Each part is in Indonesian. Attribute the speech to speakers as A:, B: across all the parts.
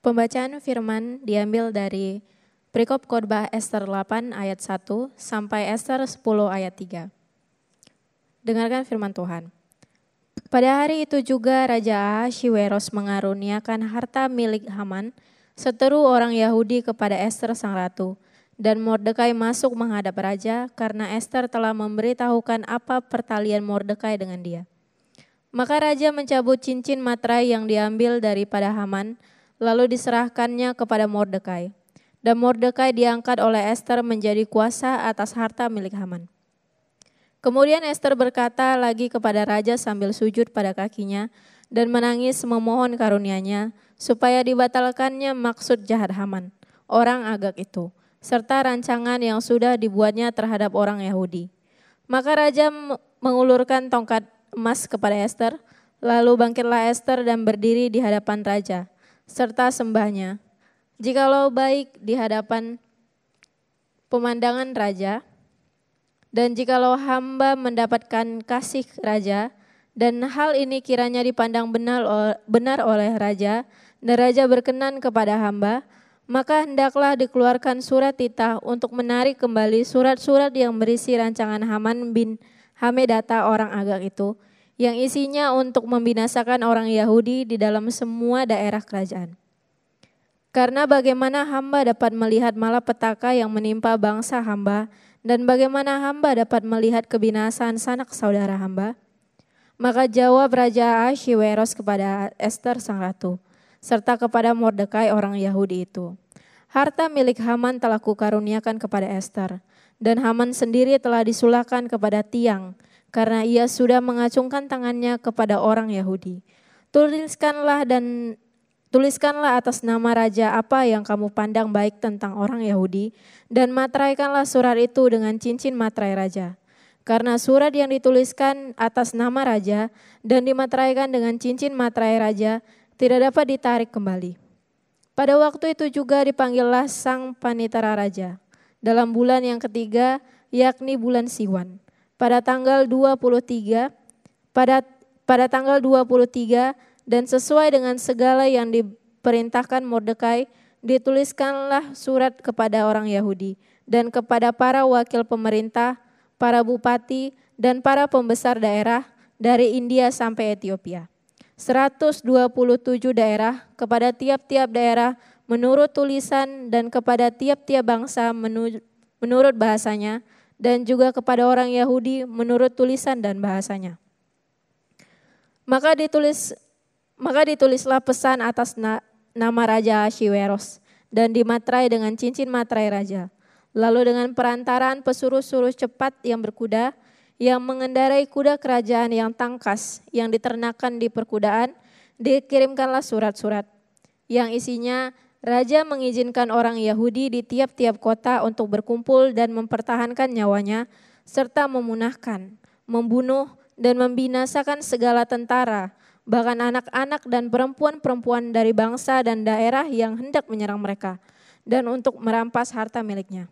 A: Pembacaan firman diambil dari perikop khotbah Ester 8 ayat 1 sampai Ester 10 ayat 3. Dengarkan firman Tuhan. Pada hari itu juga Raja Ahasveros mengaruniakan harta milik Haman, seteru orang Yahudi kepada Ester sang ratu. Dan Mordekai masuk menghadap raja karena Ester telah memberitahukan apa pertalian Mordekai dengan dia. Maka raja mencabut cincin materai yang diambil daripada Haman, lalu diserahkannya kepada Mordekai. Dan Mordekai diangkat oleh Ester menjadi kuasa atas harta milik Haman. Kemudian Ester berkata lagi kepada raja sambil sujud pada kakinya dan menangis memohon karunia-Nya supaya dibatalkannya maksud jahat Haman, orang Agag itu, serta rancangan yang sudah dibuatnya terhadap orang Yahudi. Maka raja mengulurkan tongkat emas kepada Ester, lalu bangkitlah Ester dan berdiri di hadapan raja, serta sembahnya. Jikalau baik di hadapan pemandangan raja, dan jikalau hamba mendapatkan kasih raja, dan hal ini kiranya dipandang benar oleh raja, dan raja berkenan kepada hamba, maka hendaklah dikeluarkan surat titah untuk menarik kembali surat-surat yang berisi rancangan Haman bin Hamedata orang Agag itu, yang isinya untuk membinasakan orang Yahudi di dalam semua daerah kerajaan. Karena bagaimana hamba dapat melihat malapetaka yang menimpa bangsa hamba, dan bagaimana hamba dapat melihat kebinasaan sanak saudara hamba? Maka jawab Raja Ahasveros kepada Ester sang ratu, serta kepada Mordekai orang Yahudi itu. Harta milik Haman telah kukaruniakan kepada Ester, dan Haman sendiri telah disulahkan kepada tiang, karena ia sudah mengacungkan tangannya kepada orang Yahudi. Tuliskanlah atas nama raja apa yang kamu pandang baik tentang orang Yahudi, dan materaikanlah surat itu dengan cincin materai raja. Karena surat yang dituliskan atas nama raja dan dimateraikan dengan cincin materai raja tidak dapat ditarik kembali. Pada waktu itu juga dipanggillah sang panitera raja dalam bulan yang ketiga, yakni bulan Siwan. Pada tanggal 23 dan sesuai dengan segala yang diperintahkan Mordekai, dituliskanlah surat kepada orang Yahudi dan kepada para wakil pemerintah, para bupati, dan para pembesar daerah dari India sampai Ethiopia. 127 daerah kepada tiap-tiap daerah menurut tulisan dan kepada tiap-tiap bangsa menurut bahasanya, dan juga kepada orang Yahudi menurut tulisan dan bahasanya. Maka ditulislah pesan atas nama Raja Ahasveros dan dimaterai dengan cincin materai raja. Lalu dengan perantaraan pesuruh-suruh cepat yang berkuda, yang mengendarai kuda kerajaan yang tangkas, yang diternakan di perkudaan, dikirimkanlah surat-surat yang isinya raja mengizinkan orang Yahudi di tiap-tiap kota untuk berkumpul dan mempertahankan nyawanya, serta memunahkan, membunuh, dan membinasakan segala tentara, bahkan anak-anak dan perempuan-perempuan dari bangsa dan daerah yang hendak menyerang mereka, dan untuk merampas harta miliknya.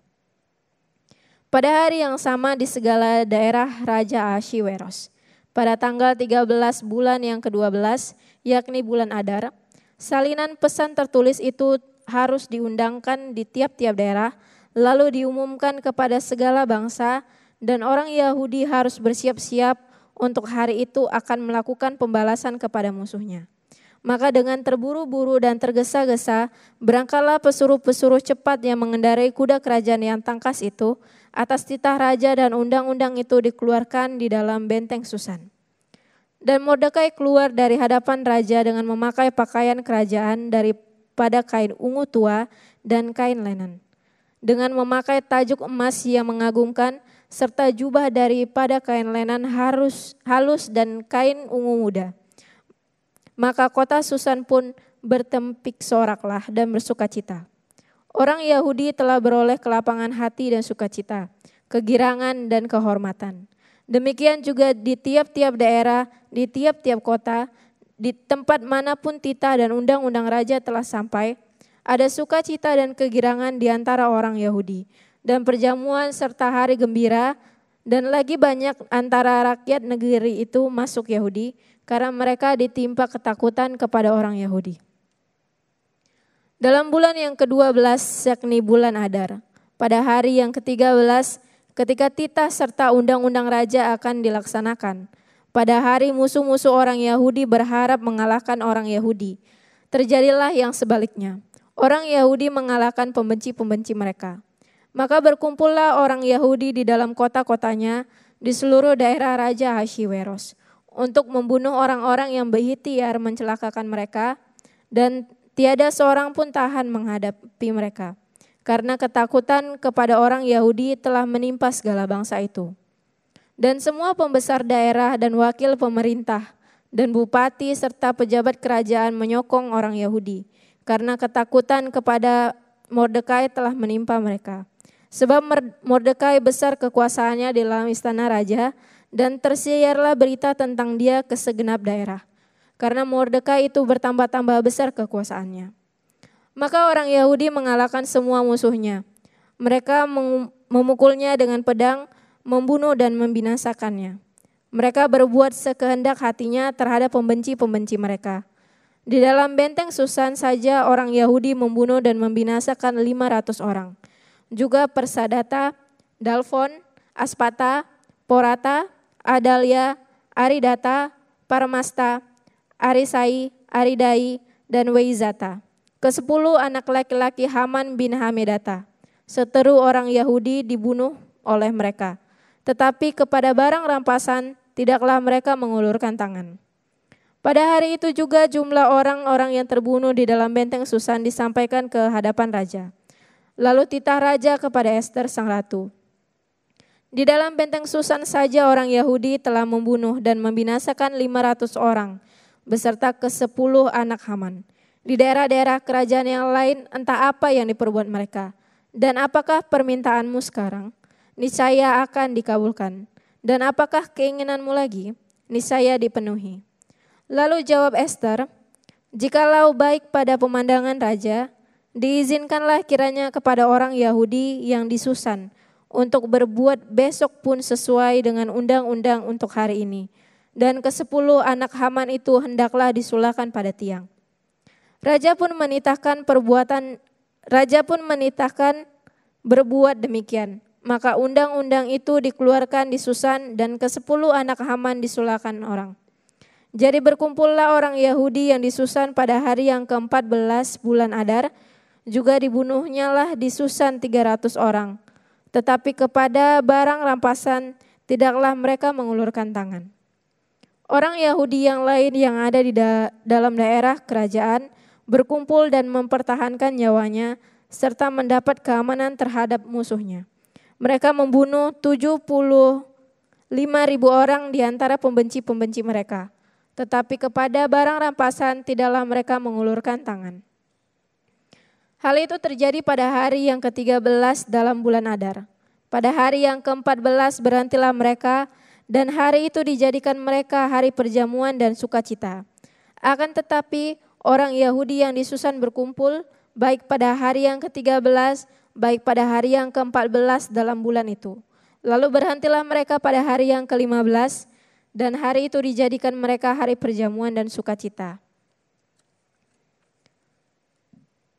A: Pada hari yang sama di segala daerah Raja Ahasveros, pada tanggal 13 bulan yang ke-12, yakni bulan Adar, salinan pesan tertulis itu harus diundangkan di tiap-tiap daerah, lalu diumumkan kepada segala bangsa, dan orang Yahudi harus bersiap-siap untuk hari itu akan melakukan pembalasan kepada musuhnya. Maka dengan terburu-buru dan tergesa-gesa, berangkatlah pesuruh-pesuruh cepat yang mengendarai kuda kerajaan yang tangkas itu, atas titah raja, dan undang-undang itu dikeluarkan di dalam benteng Susan. Dan Mordekai keluar dari hadapan raja dengan memakai pakaian kerajaan daripada kain ungu tua dan kain linen, dengan memakai tajuk emas yang mengagumkan, serta jubah daripada kain linen halus dan kain ungu muda. Maka kota Susan pun bertempik soraklah dan bersukacita. Orang Yahudi telah beroleh kelapangan hati dan sukacita, kegirangan dan kehormatan. Demikian juga di tiap-tiap daerah, di tiap-tiap kota, di tempat manapun titah dan undang-undang raja telah sampai, ada sukacita dan kegirangan di antara orang Yahudi, dan perjamuan serta hari gembira, dan lagi banyak antara rakyat negeri itu masuk Yahudi, karena mereka ditimpa ketakutan kepada orang Yahudi. Dalam bulan yang ke-12 yakni bulan Adar, pada hari yang ke-13 ketika titah serta undang-undang raja akan dilaksanakan. Pada hari musuh-musuh orang Yahudi berharap mengalahkan orang Yahudi. Terjadilah yang sebaliknya. Orang Yahudi mengalahkan pembenci-pembenci mereka. Maka berkumpullah orang Yahudi di dalam kota-kotanya di seluruh daerah Raja Ahasweros untuk membunuh orang-orang yang berikhtiar mencelakakan mereka, dan tiada seorang pun tahan menghadapi mereka, karena ketakutan kepada orang Yahudi telah menimpa segala bangsa itu. Dan semua pembesar daerah dan wakil pemerintah dan bupati serta pejabat kerajaan menyokong orang Yahudi, karena ketakutan kepada Mordekai telah menimpa mereka. Sebab Mordekai besar kekuasaannya di dalam istana raja, dan tersiarlah berita tentang dia ke segenap daerah, karena Mordekai itu bertambah-tambah besar kekuasaannya. Maka orang Yahudi mengalahkan semua musuhnya. Mereka memukulnya dengan pedang, membunuh dan membinasakannya. Mereka berbuat sekehendak hatinya terhadap pembenci-pembenci mereka. Di dalam benteng Susan saja orang Yahudi membunuh dan membinasakan 500 orang. Juga Persadata, Dalfon, Aspata, Porata, Adalia, Aridata, Parmasta, Arisai, Aridai, dan Weizata. Ke-10 anak laki-laki Haman bin Hamedata. Seteru orang Yahudi dibunuh oleh mereka. Tetapi kepada barang rampasan tidaklah mereka mengulurkan tangan. Pada hari itu juga jumlah orang-orang yang terbunuh di dalam benteng Susan disampaikan ke hadapan raja. Lalu titah raja kepada Ester sang ratu. Di dalam benteng Susan saja orang Yahudi telah membunuh dan membinasakan 500 orang beserta ke-10 anak Haman. Di daerah-daerah kerajaan yang lain entah apa yang diperbuat mereka. Dan apakah permintaanmu sekarang? Niscaya akan dikabulkan. Dan apakah keinginanmu lagi? Niscaya dipenuhi. Lalu jawab Ester, jikalau baik pada pemandangan raja, diizinkanlah kiranya kepada orang Yahudi yang di Susan untuk berbuat besok pun sesuai dengan undang-undang untuk hari ini. Dan ke-10 anak Haman itu hendaklah disulahkan pada tiang. Raja pun menitahkan berbuat demikian. Maka undang-undang itu dikeluarkan di Susan dan ke-10 anak Haman disulahkan orang. Jadi berkumpullah orang Yahudi yang di Susan pada hari yang ke-14 bulan Adar, juga dibunuhnya lah di Susan 300 orang. Tetapi kepada barang rampasan tidaklah mereka mengulurkan tangan. Orang Yahudi yang lain yang ada di dalam daerah kerajaan berkumpul dan mempertahankan nyawanya serta mendapat keamanan terhadap musuhnya. Mereka membunuh 75.000 orang di antara pembenci-pembenci mereka. Tetapi kepada barang rampasan tidaklah mereka mengulurkan tangan. Hal itu terjadi pada hari yang ke-13 dalam bulan Adar. Pada hari yang ke-14 berhentilah mereka, dan hari itu dijadikan mereka hari perjamuan dan sukacita. Akan tetapi orang Yahudi yang di Susan berkumpul, baik pada hari yang ke-13, baik pada hari yang ke-14 dalam bulan itu. Lalu berhentilah mereka pada hari yang ke-15, dan hari itu dijadikan mereka hari perjamuan dan sukacita.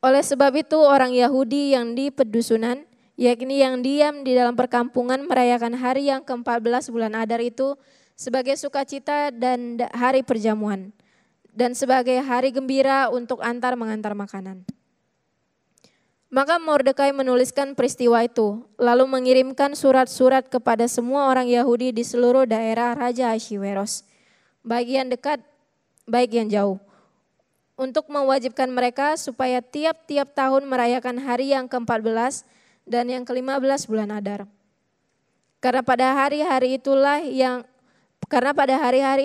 A: Oleh sebab itu orang Yahudi yang di pedusunan, yakni yang diam di dalam perkampungan, merayakan hari yang ke-14 bulan Adar itu sebagai sukacita dan hari perjamuan, dan sebagai hari gembira untuk mengantar makanan. Maka Mordekai menuliskan peristiwa itu, lalu mengirimkan surat-surat kepada semua orang Yahudi di seluruh daerah Raja Ahasweros, baik yang dekat, baik yang jauh, untuk mewajibkan mereka supaya tiap-tiap tahun merayakan hari yang ke-14 dan yang ke-15 bulan Adar. Karena pada hari-hari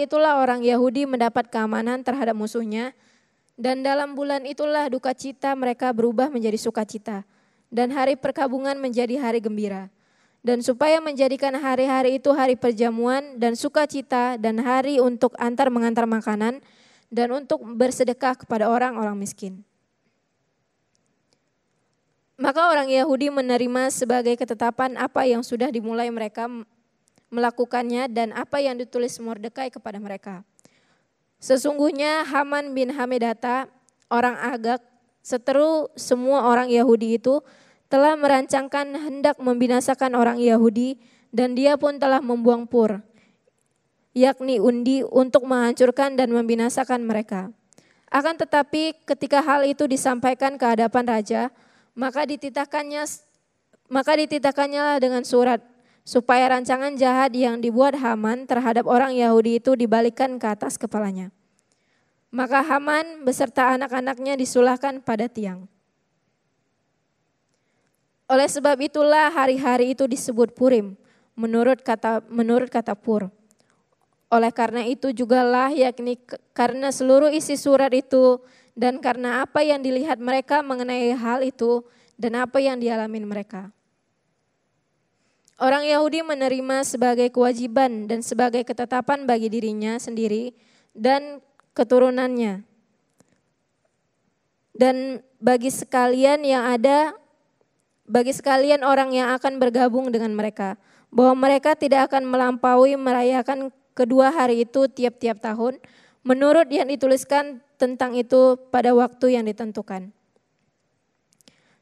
A: itulah orang Yahudi mendapat keamanan terhadap musuhnya, dan dalam bulan itulah duka cita mereka berubah menjadi sukacita, dan hari perkabungan menjadi hari gembira. Dan supaya menjadikan hari-hari itu hari perjamuan dan sukacita dan hari untuk mengantar makanan dan untuk bersedekah kepada orang-orang miskin. Maka orang Yahudi menerima sebagai ketetapan apa yang sudah dimulai mereka melakukannya dan apa yang ditulis Mordekai kepada mereka. Sesungguhnya Haman bin Hamedata, orang Agag, Seteru semua orang Yahudi itu telah merancangkan hendak membinasakan orang Yahudi, dan dia pun telah membuang Pur, yakni undi, untuk menghancurkan dan membinasakan mereka. Akan tetapi ketika hal itu disampaikan ke hadapan raja, maka dititahkannya dengan surat, supaya rancangan jahat yang dibuat Haman terhadap orang Yahudi itu dibalikkan ke atas kepalanya. Maka Haman beserta anak-anaknya disulahkan pada tiang. Oleh sebab itulah hari-hari itu disebut Purim, menurut kata Pur. Oleh karena itu jugalah, yakni karena seluruh isi surat itu dan karena apa yang dilihat mereka mengenai hal itu dan apa yang dialami mereka. Orang Yahudi menerima sebagai kewajiban dan sebagai ketetapan bagi dirinya sendiri dan keturunannya. Dan bagi sekalian orang yang akan bergabung dengan mereka, bahwa mereka tidak akan melampaui merayakan kedua hari itu tiap-tiap tahun, menurut yang dituliskan tentang itu pada waktu yang ditentukan.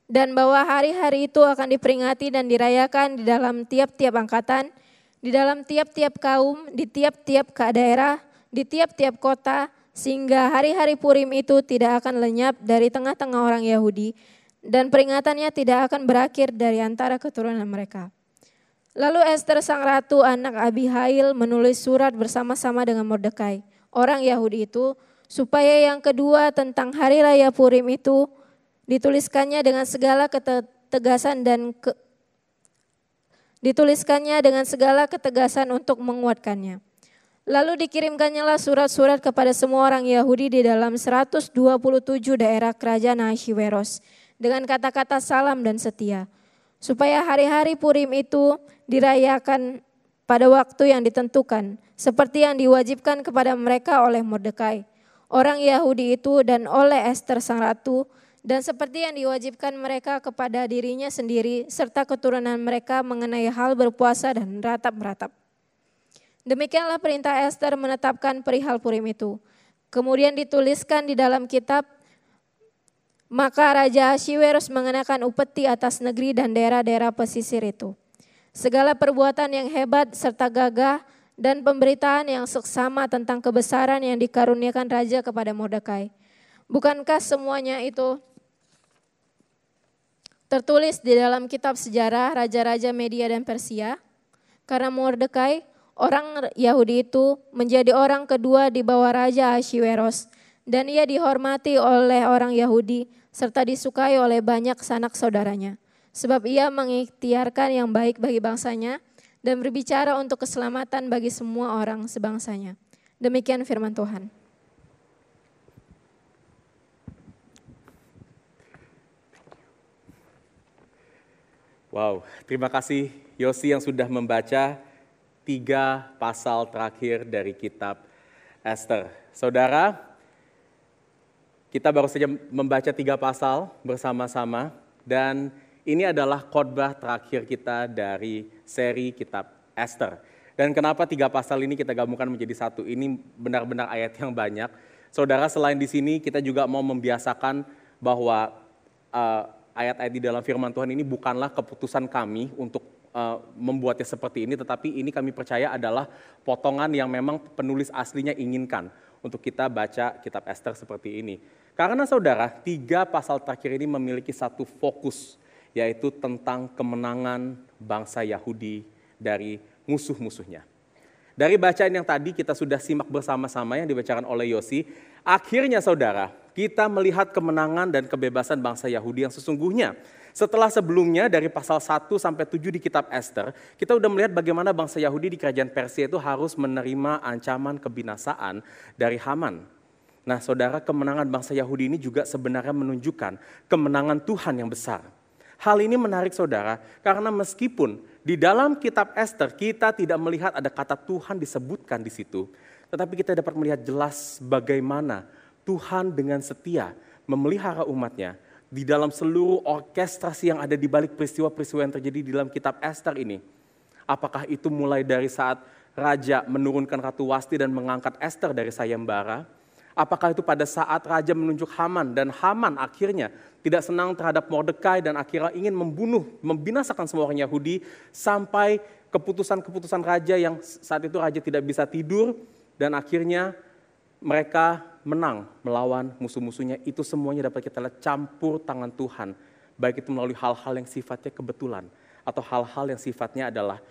A: Dan bahwa hari-hari itu akan diperingati dan dirayakan di dalam tiap-tiap angkatan, di dalam tiap-tiap kaum, di tiap-tiap daerah, di tiap-tiap kota, sehingga hari-hari Purim itu tidak akan lenyap dari tengah-tengah orang Yahudi, dan peringatannya tidak akan berakhir dari antara keturunan mereka. Lalu Ester sang ratu anak Abihail menulis surat bersama-sama dengan Mordekai, orang Yahudi itu, supaya yang kedua tentang hari raya Purim itu dituliskannya dengan segala ketegasan untuk menguatkannya. Lalu dikirimkannya surat-surat kepada semua orang Yahudi di dalam 127 daerah kerajaan Ahasweros dengan kata-kata salam dan setia, supaya hari-hari Purim itu dirayakan pada waktu yang ditentukan, seperti yang diwajibkan kepada mereka oleh Mordekai, orang Yahudi itu, dan oleh Ester sang ratu, dan seperti yang diwajibkan mereka kepada dirinya sendiri serta keturunan mereka mengenai hal berpuasa dan meratap. Demikianlah perintah Ester menetapkan perihal Purim itu. Kemudian dituliskan di dalam kitab, maka Raja Ahasweros mengenakan upeti atas negeri dan daerah-daerah pesisir itu. Segala perbuatan yang hebat serta gagah dan pemberitaan yang seksama tentang kebesaran yang dikaruniakan raja kepada Mordekai. Bukankah semuanya itu tertulis di dalam kitab sejarah raja-raja Media dan Persia? Karena Mordekai, orang Yahudi itu, menjadi orang kedua di bawah Raja Ahasweros, dan ia dihormati oleh orang Yahudi serta disukai oleh banyak sanak saudaranya. Sebab ia mengikhtiarkan yang baik bagi bangsanya dan berbicara untuk keselamatan bagi semua orang sebangsanya. Demikian firman Tuhan.
B: Wow, terima kasih Yosi yang sudah membaca 3 pasal terakhir dari kitab Ester. Saudara, kita baru saja membaca 3 pasal bersama-sama, dan ini adalah khotbah terakhir kita dari seri kitab Ester. Dan kenapa 3 pasal ini kita gabungkan menjadi satu? Ini benar-benar ayat yang banyak. Saudara, selain di sini kita juga mau membiasakan bahwa ayat-ayat di dalam firman Tuhan ini bukanlah keputusan kami untuk membuatnya seperti ini, tetapi ini kami percaya adalah potongan yang memang penulis aslinya inginkan untuk kita baca kitab Ester seperti ini. Karena saudara, 3 pasal terakhir ini memiliki satu fokus, yaitu tentang kemenangan bangsa Yahudi dari musuh-musuhnya. Dari bacaan yang tadi kita sudah simak bersama-sama yang dibacakan oleh Yosi, akhirnya saudara, kita melihat kemenangan dan kebebasan bangsa Yahudi yang sesungguhnya. Setelah sebelumnya dari pasal 1 sampai 7 di kitab Ester, kita sudah melihat bagaimana bangsa Yahudi di kerajaan Persia itu harus menerima ancaman kebinasaan dari Haman. Nah saudara, kemenangan bangsa Yahudi ini juga sebenarnya menunjukkan kemenangan Tuhan yang besar. Hal ini menarik saudara, karena meskipun di dalam kitab Ester kita tidak melihat ada kata Tuhan disebutkan di situ, tetapi kita dapat melihat jelas bagaimana Tuhan dengan setia memelihara umatnya di dalam seluruh orkestrasi yang ada di balik peristiwa-peristiwa yang terjadi di dalam kitab Ester ini. Apakah itu mulai dari saat raja menurunkan Ratu Wasti dan mengangkat Ester dari sayembara, Apakah itu pada saat raja menunjuk Haman dan Haman akhirnya tidak senang terhadap Mordekai dan akhirnya ingin membinasakan semua orang Yahudi sampai keputusan-keputusan raja yang saat itu raja tidak bisa tidur dan akhirnya mereka menang melawan musuh-musuhnya. Itu semuanya dapat kita lihat campur tangan Tuhan. Baik itu melalui hal-hal yang sifatnya kebetulan atau hal-hal yang sifatnya adalah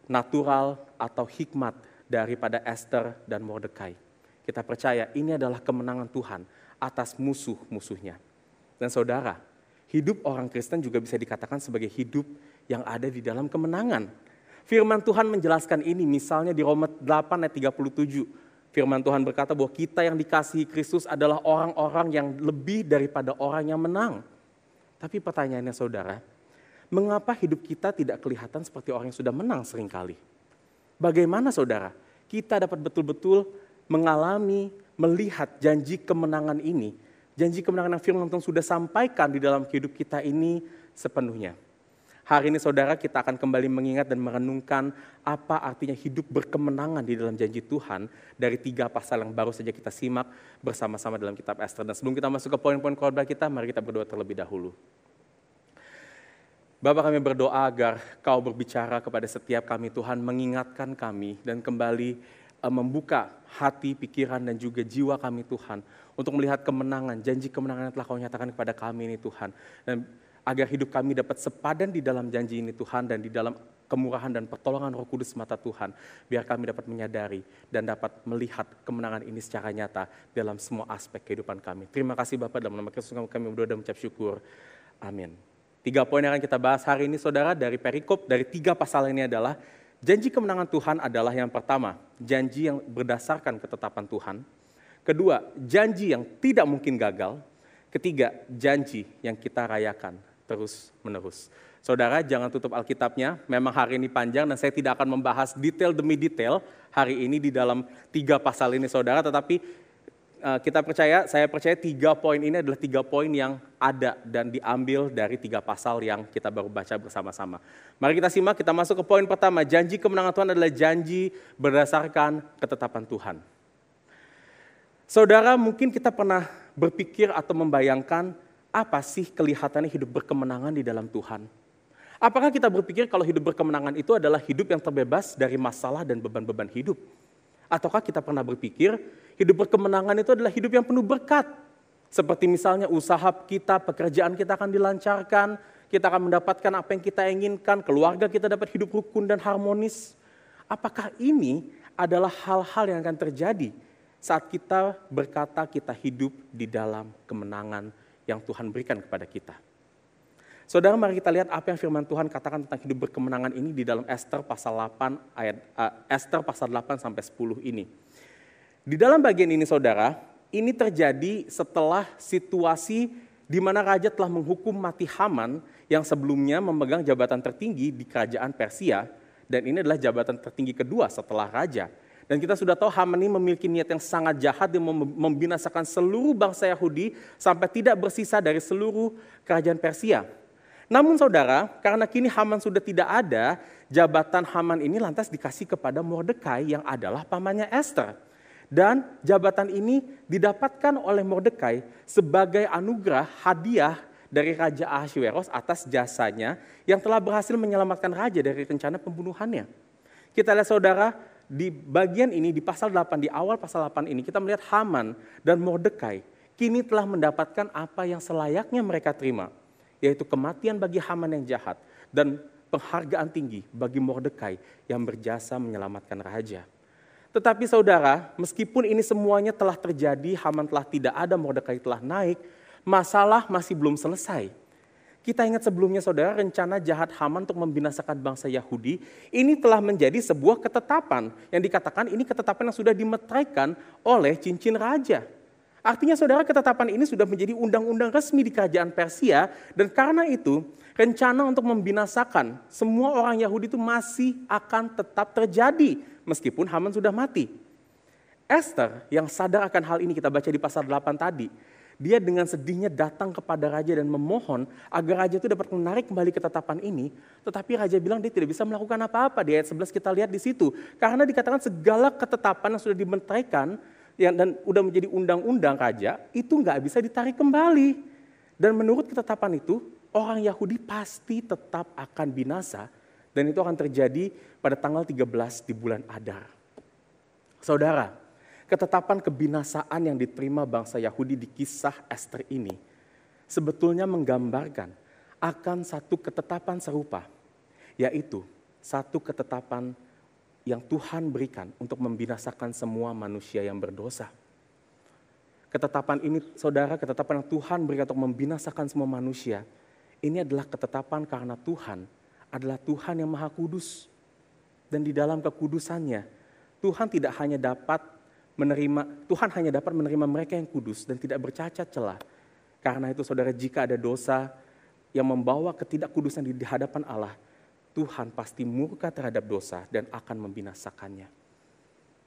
B: natural atau hikmat daripada Esther dan Mordekai. Kita percaya ini adalah kemenangan Tuhan atas musuh-musuhnya. Dan saudara, hidup orang Kristen juga bisa dikatakan sebagai hidup yang ada di dalam kemenangan. Firman Tuhan menjelaskan ini misalnya di Roma 8 ayat 37. Firman Tuhan berkata bahwa kita yang dikasihi Kristus adalah orang-orang yang lebih daripada orang yang menang. Tapi pertanyaannya saudara, mengapa hidup kita tidak kelihatan seperti orang yang sudah menang seringkali? Bagaimana saudara, kita dapat betul-betul mengalami, melihat janji kemenangan ini, janji kemenangan yang firman Tuhan sudah sampaikan di dalam hidup kita ini sepenuhnya. Hari ini saudara kita akan kembali mengingat dan merenungkan apa artinya hidup berkemenangan di dalam janji Tuhan dari 3 pasal yang baru saja kita simak bersama-sama dalam kitab Esther. Dan sebelum kita masuk ke poin-poin khotbah kita, mari kita berdoa terlebih dahulu. Bapa, kami berdoa agar Kau berbicara kepada setiap kami Tuhan, mengingatkan kami dan kembali membuka hati, pikiran dan juga jiwa kami Tuhan untuk melihat kemenangan, janji kemenangan yang telah Kau nyatakan kepada kami ini Tuhan. Dan agar hidup kami dapat sepadan di dalam janji ini Tuhan dan di dalam kemurahan dan pertolongan Roh Kudus semata Tuhan. Biar kami dapat menyadari dan dapat melihat kemenangan ini secara nyata dalam semua aspek kehidupan kami. Terima kasih Bapak, dalam nama Kristus kami berdoa dan mengucap syukur. Amin. 3 poin yang akan kita bahas hari ini saudara dari perikop dari 3 pasal ini adalah janji kemenangan Tuhan adalah yang pertama, janji yang berdasarkan ketetapan Tuhan. Kedua, janji yang tidak mungkin gagal. Ketiga, janji yang kita rayakan terus menerus. Saudara, jangan tutup Alkitabnya, memang hari ini panjang dan saya tidak akan membahas detail demi detail hari ini di dalam 3 pasal ini saudara, tetapi saya percaya 3 poin ini adalah 3 poin yang ada dan diambil dari 3 pasal yang kita baru baca bersama-sama. Mari kita simak, kita masuk ke poin pertama, janji kemenangan Tuhan adalah janji berdasarkan ketetapan Tuhan. Saudara, mungkin kita pernah berpikir atau membayangkan apa sih kelihatannya hidup berkemenangan di dalam Tuhan? Apakah kita berpikir kalau hidup berkemenangan itu adalah hidup yang terbebas dari masalah dan beban-beban hidup? Ataukah kita pernah berpikir hidup berkemenangan itu adalah hidup yang penuh berkat? Seperti misalnya usaha kita, pekerjaan kita akan dilancarkan, kita akan mendapatkan apa yang kita inginkan, keluarga kita dapat hidup rukun dan harmonis. Apakah ini adalah hal-hal yang akan terjadi saat kita berkata kita hidup di dalam kemenangan yang Tuhan berikan kepada kita? Saudara, mari kita lihat apa yang firman Tuhan katakan tentang hidup berkemenangan ini di dalam Esther pasal 8 Esther pasal 8 sampai 10 ini. Di dalam bagian ini saudara, ini terjadi setelah situasi di mana raja telah menghukum mati Haman yang sebelumnya memegang jabatan tertinggi di kerajaan Persia, dan ini adalah jabatan tertinggi kedua setelah raja. Dan kita sudah tahu Haman ini memiliki niat yang sangat jahat, dia membinasakan seluruh bangsa Yahudi sampai tidak bersisa dari seluruh kerajaan Persia. Namun saudara, karena kini Haman sudah tidak ada, jabatan Haman ini lantas dikasih kepada Mordekai yang adalah pamannya Esther. Dan jabatan ini didapatkan oleh Mordekai sebagai anugerah hadiah dari Raja Ahasveros atas jasanya yang telah berhasil menyelamatkan raja dari rencana pembunuhannya. Kita lihat saudara, di bagian ini, di pasal 8, di awal pasal 8 ini, kita melihat Haman dan Mordekai kini telah mendapatkan apa yang selayaknya mereka terima, yaitu kematian bagi Haman yang jahat dan penghargaan tinggi bagi Mordekai yang berjasa menyelamatkan raja. Tetapi saudara, meskipun ini semuanya telah terjadi, Haman telah tidak ada, Mordekai telah naik, masalah masih belum selesai. Kita ingat sebelumnya saudara, rencana jahat Haman untuk membinasakan bangsa Yahudi, ini telah menjadi sebuah ketetapan yang dikatakan ini ketetapan yang sudah dimeteraikan oleh cincin raja. Artinya saudara, ketetapan ini sudah menjadi undang-undang resmi di kerajaan Persia, dan karena itu rencana untuk membinasakan semua orang Yahudi itu masih akan tetap terjadi meskipun Haman sudah mati. Esther yang sadar akan hal ini, kita baca di pasal 8 tadi, dia dengan sedihnya datang kepada raja dan memohon agar raja itu dapat menarik kembali ketetapan ini. Tetapi raja bilang dia tidak bisa melakukan apa-apa. Di ayat 11 kita lihat di situ. Karena dikatakan segala ketetapan yang sudah dimeteraikan dan udah menjadi undang-undang raja, itu nggak bisa ditarik kembali. Dan menurut ketetapan itu, orang Yahudi pasti tetap akan binasa, dan itu akan terjadi pada tanggal 13 di bulan Adar. Saudara, ketetapan kebinasaan yang diterima bangsa Yahudi di kisah Ester ini sebetulnya menggambarkan akan satu ketetapan serupa, yaitu satu ketetapan yang Tuhan berikan untuk membinasakan semua manusia yang berdosa. Ketetapan ini, saudara, ketetapan yang Tuhan berikan untuk membinasakan semua manusia, ini adalah ketetapan karena Tuhan adalah Tuhan yang Maha Kudus. Dan di dalam kekudusannya, Tuhan hanya dapat menerima mereka yang kudus dan tidak bercacat celah. Karena itu, saudara, jika ada dosa yang membawa ketidakkudusan di hadapan Allah, Tuhan pasti murka terhadap dosa dan akan membinasakannya.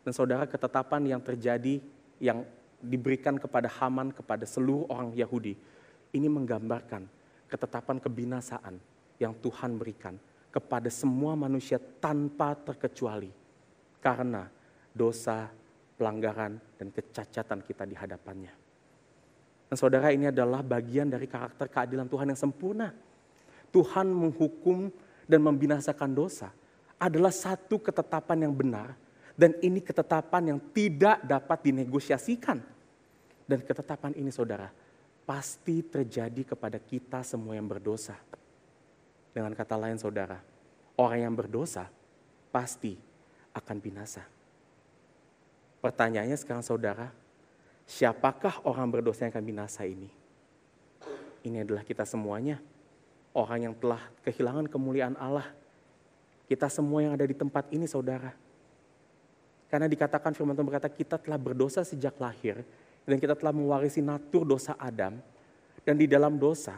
B: Dan saudara, ketetapan yang terjadi, yang diberikan kepada Haman, kepada seluruh orang Yahudi, ini menggambarkan ketetapan kebinasaan yang Tuhan berikan kepada semua manusia tanpa terkecuali. Karena dosa, pelanggaran, dan kecacatan kita di hadapannya. Dan saudara, ini adalah bagian dari karakter keadilan Tuhan yang sempurna. Tuhan menghukum dan membinasakan dosa adalah satu ketetapan yang benar, dan ini ketetapan yang tidak dapat dinegosiasikan. Dan ketetapan ini, saudara, pasti terjadi kepada kita semua yang berdosa. Dengan kata lain, saudara, orang yang berdosa pasti akan binasa. Pertanyaannya sekarang, saudara, siapakah orang berdosa yang akan binasa ini? Ini adalah kita semuanya. Orang yang telah kehilangan kemuliaan Allah. Kita semua yang ada di tempat ini, saudara. Karena dikatakan, firman Tuhan berkata, kita telah berdosa sejak lahir, dan kita telah mewarisi natur dosa Adam. Dan di dalam dosa,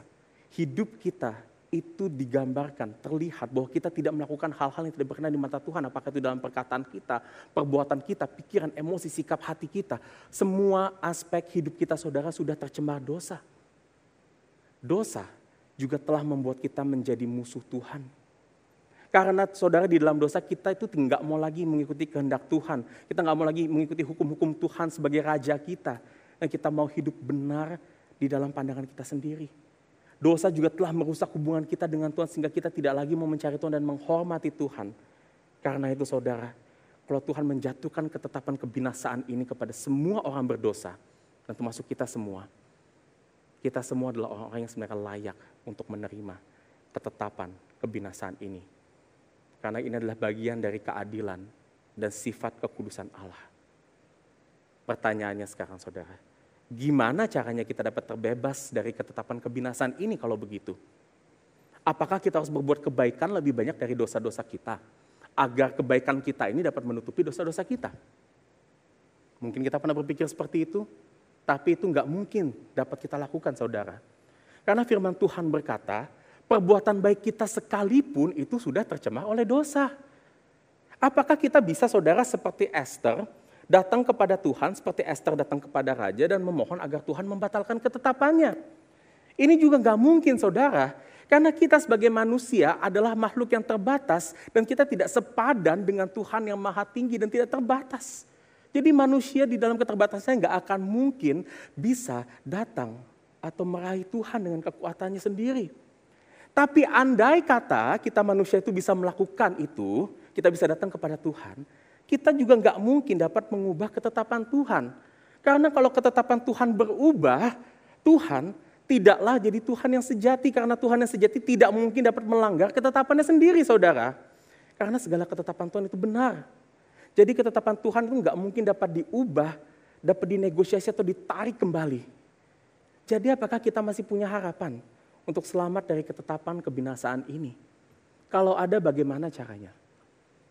B: hidup kita itu digambarkan, terlihat bahwa kita tidak melakukan hal-hal yang tidak berkenan di mata Tuhan. Apakah itu dalam perkataan kita, perbuatan kita, pikiran, emosi, sikap hati kita. Semua aspek hidup kita, saudara, sudah tercemar dosa. Dosa juga telah membuat kita menjadi musuh Tuhan. Karena, saudara, di dalam dosa kita itu nggak mau lagi mengikuti kehendak Tuhan. Kita nggak mau lagi mengikuti hukum-hukum Tuhan sebagai raja kita. Dan kita mau hidup benar di dalam pandangan kita sendiri. Dosa juga telah merusak hubungan kita dengan Tuhan sehingga kita tidak lagi mau mencari Tuhan dan menghormati Tuhan. Karena itu, saudara, kalau Tuhan menjatuhkan ketetapan kebinasaan ini kepada semua orang berdosa, dan termasuk kita semua adalah orang-orang yang sebenarnya layak untuk menerima ketetapan kebinasaan ini. Karena ini adalah bagian dari keadilan dan sifat kekudusan Allah. Pertanyaannya sekarang, saudara, gimana caranya kita dapat terbebas dari ketetapan kebinasaan ini kalau begitu? Apakah kita harus berbuat kebaikan lebih banyak dari dosa-dosa kita, agar kebaikan kita ini dapat menutupi dosa-dosa kita? Mungkin kita pernah berpikir seperti itu, tapi itu nggak mungkin dapat kita lakukan, saudara. Karena firman Tuhan berkata, perbuatan baik kita sekalipun itu sudah tercemar oleh dosa. Apakah kita bisa, saudara, seperti Ester, datang kepada Tuhan, seperti Ester datang kepada raja dan memohon agar Tuhan membatalkan ketetapannya? Ini juga nggak mungkin, saudara. Karena kita sebagai manusia adalah makhluk yang terbatas dan kita tidak sepadan dengan Tuhan yang maha tinggi dan tidak terbatas. Jadi manusia di dalam keterbatasannya nggak akan mungkin bisa datang atau meraih Tuhan dengan kekuatannya sendiri. Tapi andai kata kita manusia itu bisa melakukan itu, kita bisa datang kepada Tuhan, kita juga nggak mungkin dapat mengubah ketetapan Tuhan. Karena kalau ketetapan Tuhan berubah, Tuhan tidaklah jadi Tuhan yang sejati. Karena Tuhan yang sejati tidak mungkin dapat melanggar ketetapannya sendiri, saudara. Karena segala ketetapan Tuhan itu benar. Jadi ketetapan Tuhan itu nggak mungkin dapat diubah, dapat dinegosiasi atau ditarik kembali. Jadi apakah kita masih punya harapan untuk selamat dari ketetapan kebinasaan ini? Kalau ada, bagaimana caranya?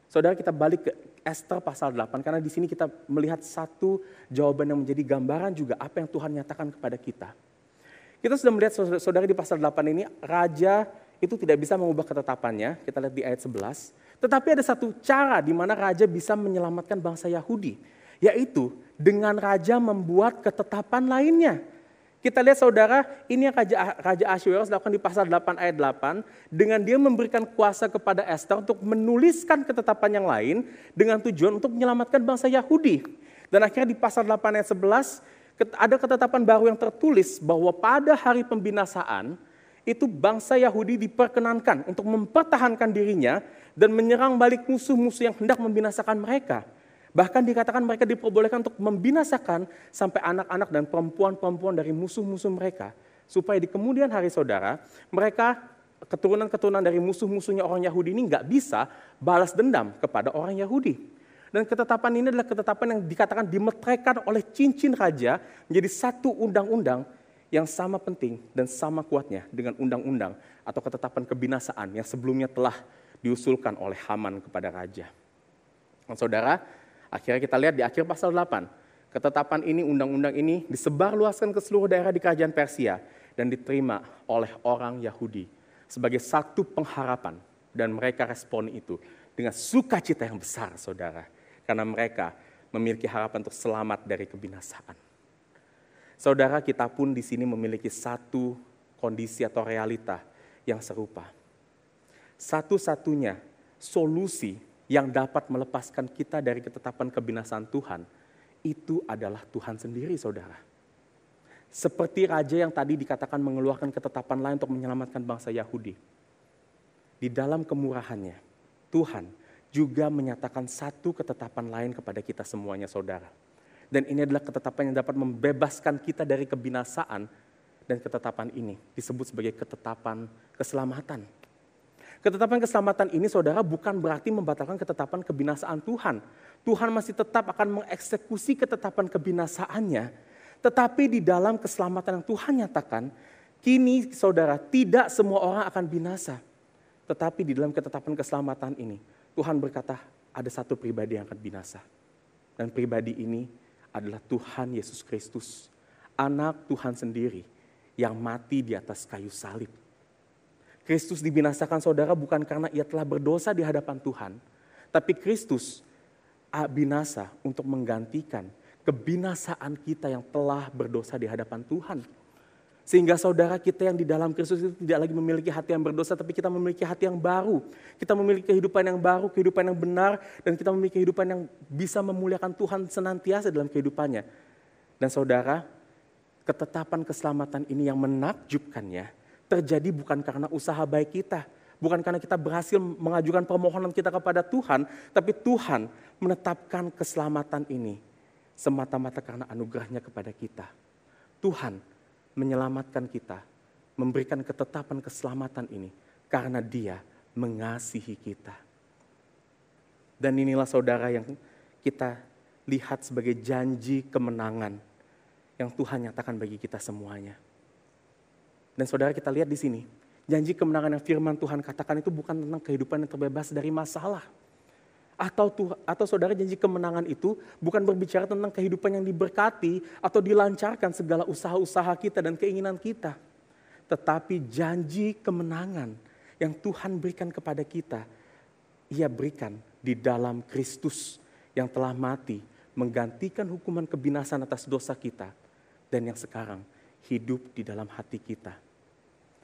B: Saudara, kita balik ke Ester pasal 8, karena di sini kita melihat satu jawaban yang menjadi gambaran juga apa yang Tuhan nyatakan kepada kita. Kita sudah melihat, saudara, di pasal 8 ini, raja itu tidak bisa mengubah ketetapannya, kita lihat di ayat 11. Tetapi ada satu cara di mana raja bisa menyelamatkan bangsa Yahudi, yaitu dengan raja membuat ketetapan lainnya. Kita lihat, saudara, ini yang Raja Ahasweros lakukan di pasal 8 ayat 8, dengan dia memberikan kuasa kepada Ester untuk menuliskan ketetapan yang lain dengan tujuan untuk menyelamatkan bangsa Yahudi. Dan akhirnya di pasal 8 ayat 11, ada ketetapan baru yang tertulis bahwa pada hari pembinasaan, itu bangsa Yahudi diperkenankan untuk mempertahankan dirinya dan menyerang balik musuh-musuh yang hendak membinasakan mereka. Bahkan dikatakan mereka diperbolehkan untuk membinasakan sampai anak-anak dan perempuan-perempuan dari musuh-musuh mereka. Supaya di kemudian hari saudara, mereka keturunan-keturunan dari musuh-musuhnya orang Yahudi ini nggak bisa balas dendam kepada orang Yahudi. Dan ketetapan ini adalah ketetapan yang dikatakan dimeteraikan oleh cincin raja menjadi satu undang-undang yang sama penting dan sama kuatnya dengan undang-undang atau ketetapan kebinasaan yang sebelumnya telah diusulkan oleh Haman kepada raja. Dan saudara, akhirnya kita lihat di akhir pasal 8, ketetapan ini, undang-undang ini disebarluaskan ke seluruh daerah di kerajaan Persia dan diterima oleh orang Yahudi sebagai satu pengharapan, dan mereka respon itu dengan sukacita yang besar, saudara, karena mereka memiliki harapan untuk selamat dari kebinasaan. Saudara, kita pun di sini memiliki satu kondisi atau realita yang serupa. Satu-satunya solusi yang dapat melepaskan kita dari ketetapan kebinasaan Tuhan, itu adalah Tuhan sendiri, saudara. Seperti raja yang tadi dikatakan mengeluarkan ketetapan lain untuk menyelamatkan bangsa Yahudi. Di dalam kemurahannya, Tuhan juga menyatakan satu ketetapan lain kepada kita semuanya, saudara. Dan ini adalah ketetapan yang dapat membebaskan kita dari kebinasaan, dan ketetapan ini disebut sebagai ketetapan keselamatan. Ketetapan keselamatan ini, saudara, bukan berarti membatalkan ketetapan kebinasaan Tuhan. Tuhan masih tetap akan mengeksekusi ketetapan kebinasaannya, tetapi di dalam keselamatan yang Tuhan nyatakan, kini saudara, tidak semua orang akan binasa. Tetapi di dalam ketetapan keselamatan ini, Tuhan berkata ada satu pribadi yang akan binasa. Dan pribadi ini adalah Tuhan Yesus Kristus, anak Tuhan sendiri yang mati di atas kayu salib. Kristus dibinasakan, saudara, bukan karena ia telah berdosa di hadapan Tuhan, tapi Kristus binasa untuk menggantikan kebinasaan kita yang telah berdosa di hadapan Tuhan. Sehingga saudara, kita yang di dalam Kristus itu tidak lagi memiliki hati yang berdosa, tapi kita memiliki hati yang baru. Kita memiliki kehidupan yang baru, kehidupan yang benar, dan kita memiliki kehidupan yang bisa memuliakan Tuhan senantiasa dalam kehidupannya. Dan saudara, ketetapan keselamatan ini yang menakjubkannya terjadi bukan karena usaha baik kita, bukan karena kita berhasil mengajukan permohonan kita kepada Tuhan, tapi Tuhan menetapkan keselamatan ini semata-mata karena anugerahnya kepada kita. Tuhan menyelamatkan kita, memberikan ketetapan keselamatan ini karena Dia mengasihi kita. Dan inilah saudara yang kita lihat sebagai janji kemenangan yang Tuhan nyatakan bagi kita semuanya. Dan saudara, kita lihat di sini, janji kemenangan yang firman Tuhan katakan itu bukan tentang kehidupan yang terbebas dari masalah. Atau saudara, janji kemenangan itu bukan berbicara tentang kehidupan yang diberkati atau dilancarkan segala usaha-usaha kita dan keinginan kita. Tetapi janji kemenangan yang Tuhan berikan kepada kita, Ia berikan di dalam Kristus yang telah mati, menggantikan hukuman kebinasaan atas dosa kita, dan yang sekarang hidup di dalam hati kita.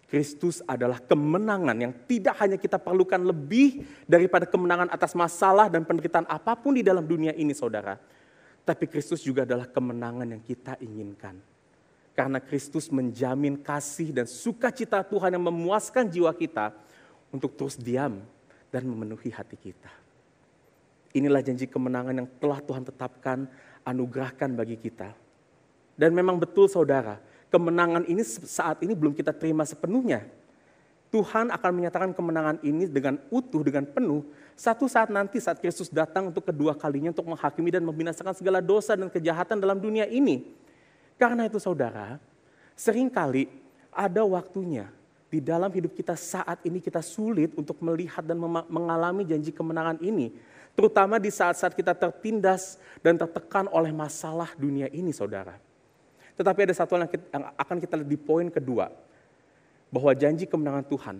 B: Kristus adalah kemenangan yang tidak hanya kita perlukan lebih daripada kemenangan atas masalah dan penderitaan apapun di dalam dunia ini, saudara. Tapi Kristus juga adalah kemenangan yang kita inginkan. Karena Kristus menjamin kasih dan sukacita Tuhan yang memuaskan jiwa kita untuk terus diam dan memenuhi hati kita. Inilah janji kemenangan yang telah Tuhan tetapkan, anugerahkan bagi kita. Dan memang betul, saudara, kemenangan ini saat ini belum kita terima sepenuhnya. Tuhan akan menyatakan kemenangan ini dengan utuh, dengan penuh, satu saat nanti saat Kristus datang untuk kedua kalinya untuk menghakimi dan membinasakan segala dosa dan kejahatan dalam dunia ini. Karena itu saudara, seringkali ada waktunya di dalam hidup kita saat ini kita sulit untuk melihat dan mengalami janji kemenangan ini. Terutama di saat-saat kita tertindas dan tertekan oleh masalah dunia ini, saudara. Tetapi ada satu hal yang akan kita lihat di poin kedua, bahwa janji kemenangan Tuhan